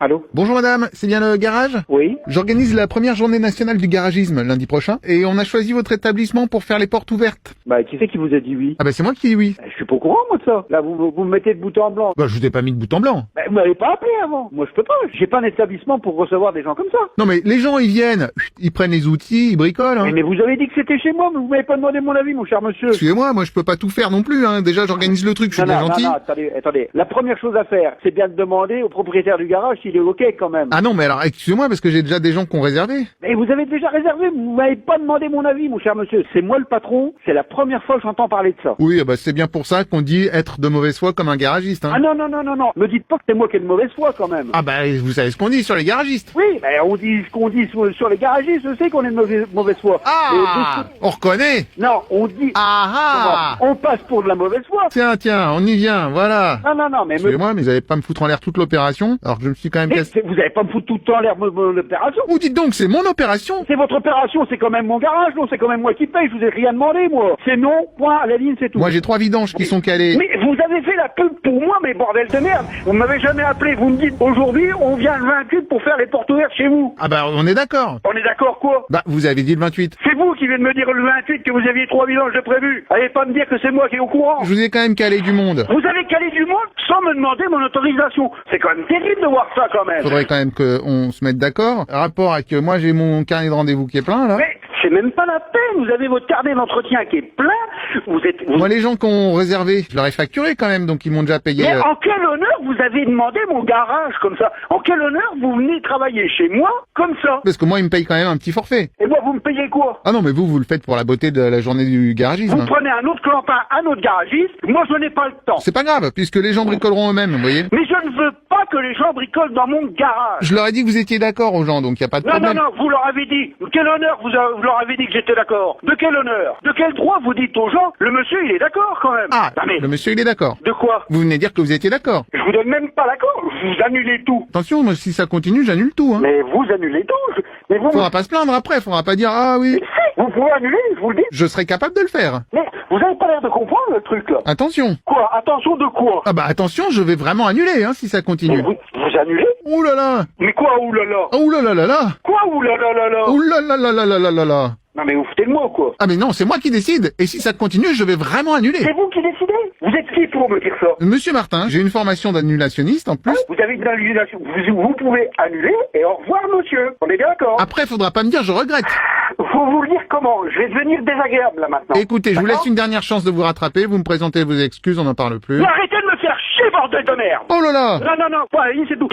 Allô? Bonjour madame, c'est bien le garage? Oui? J'organise la première journée nationale du garagisme lundi prochain et on a choisi votre établissement pour faire les portes ouvertes. Bah, qui c'est qui vous a dit oui? Ah bah c'est moi qui dis oui. Je suis pas au courant, moi, de ça. Là, vous me mettez de bout en blanc. Bah je vous ai pas mis de bout en blanc. Bah, vous m'avez pas appelé avant. Moi, je peux pas. J'ai pas un établissement pour recevoir des gens comme ça. Non mais les gens ils viennent, ils prennent les outils, ils bricolent. Hein. Mais vous avez dit que c'était chez moi, mais vous m'avez pas demandé mon avis, mon cher monsieur. Excusez-moi, moi je peux pas tout faire non plus. Hein. Déjà j'organise le truc, je suis bien gentil. Non, attendez. La première chose à faire, c'est bien de demander au propriétaire du garage s'il est OK quand même. Ah non mais alors excusez-moi parce que j'ai déjà des gens qui ont réservé. Mais vous avez déjà réservé, vous m'avez pas demandé mon avis, mon cher monsieur. C'est moi le patron, c'est la première fois que j'entends parler de ça. Oui, bah c'est bien pour ça qu'on dit être de mauvaise foi comme un garagiste. Hein. Ah non. Me dites pas que c'est moi qui ai de mauvaise foi quand même. Ah bah vous savez ce qu'on dit sur les garagistes. Oui, mais on dit ce qu'on dit sur les garagistes, je sais qu'on est de mauvaise foi. Ah, on reconnaît. Non, on dit... Ah. On passe pour de la mauvaise foi. Tiens, on y vient, voilà. Non, mais... Excusez-moi, mais vous allez pas me foutre en l'air toute l'opération, alors que je me suis quand même cassé... Vous allez pas me foutre tout le temps en l'air mon opération. Vous dites donc, c'est mon opération. C'est votre opération, c'est quand même mon garage, non? C'est quand même moi qui paye, je vous ai rien demandé, moi. C'est non, point, à la ligne, c'est tout. Moi, j'ai 3 vidanges qui sont calés. Mais vous avez fait la pub pour moi, mais bordel de merde. Vous m'avez jamais appelé, vous me dites, aujourd'hui, on vient le 28 pour faire les portes ouvertes chez vous. Ah bah, on est d'accord. On est d'accord, quoi? Bah, vous avez dit le 28. C'est vous qui venez de me dire le 28 que vous aviez 3 vidanges de prévu. Allez pas me dire que c'est moi qui est au courant. Je vous ai quand même calé du monde. Vous avez calé du monde sans me demander mon autorisation. C'est quand même terrible de voir ça, quand même. Faudrait quand même qu'on se mette d'accord. Rapport à que moi, j'ai mon carnet de rendez-vous qui est plein, là. Mais c'est même pas la peine. Vous avez votre carnet d'entretien qui est plein. Moi, les gens qui ont réservé, je leur ai facturé quand même, donc ils m'ont déjà payé. Mais en quel honneur vous avez demandé mon garage comme ça? En quel honneur vous venez travailler chez moi comme ça? Parce que moi, ils me payent quand même un petit forfait. Et moi, vous me payez quoi? Ah non, mais vous le faites pour la beauté de la journée du garagisme. Vous prenez un autre clampin, un autre garagiste. Moi, je n'ai pas le temps. C'est pas grave, puisque les gens bricoleront eux-mêmes, vous voyez. Mais je ne veux pas que les gens bricolent dans mon garage. Je leur ai dit que vous étiez d'accord aux gens, donc il y a pas de problème. Non, vous leur avez dit. Quel honneur vous leur avez dit que j'étais d'accord? De quel honneur? De quel droit vous dites aux gens, le monsieur, il est d'accord quand même? Ah, non, mais... le monsieur, il est d'accord. De quoi? Vous venez dire que vous étiez d'accord. Je vous donne même pas l'accord. Vous annulez tout. Attention, moi, si ça continue, j'annule tout, hein. Mais vous annulez tout. Mais vous... Faudra pas se plaindre après, faudra pas dire, ah oui. Mais si, vous pouvez annuler, je vous le dis. Je serai capable de le faire. Mais vous avez pas l'air de comprendre le truc, là. Attention. Quoi? Attention de quoi? Ah bah attention, je vais vraiment annuler, hein, si ça Mais continue. vous annulez? Ouh là là. Mais quoi, oulala? Ouh là là là là. Quoi, oulala? Ouh là là là là là là là là. Non mais vous foutez de moi, quoi. Ah mais non, c'est moi qui décide. Et si ça continue, je vais vraiment annuler. C'est vous qui décidez? Vous êtes qui pour me dire ça? Monsieur Martin, j'ai une formation d'annulationniste en plus. Vous avez une annulation. Vous pouvez annuler et au revoir, monsieur. On est bien d'accord? Après, faudra pas me dire je regrette. Faut vous le dire comment? Je vais devenir désagréable, là, maintenant. Écoutez, je vous laisse une dernière chance de vous rattraper. Vous me présentez vos excuses, on n'en parle plus. Mais arrêtez de me faire chier, bordel de merde! Oh là là. Non, pas, c'est tout.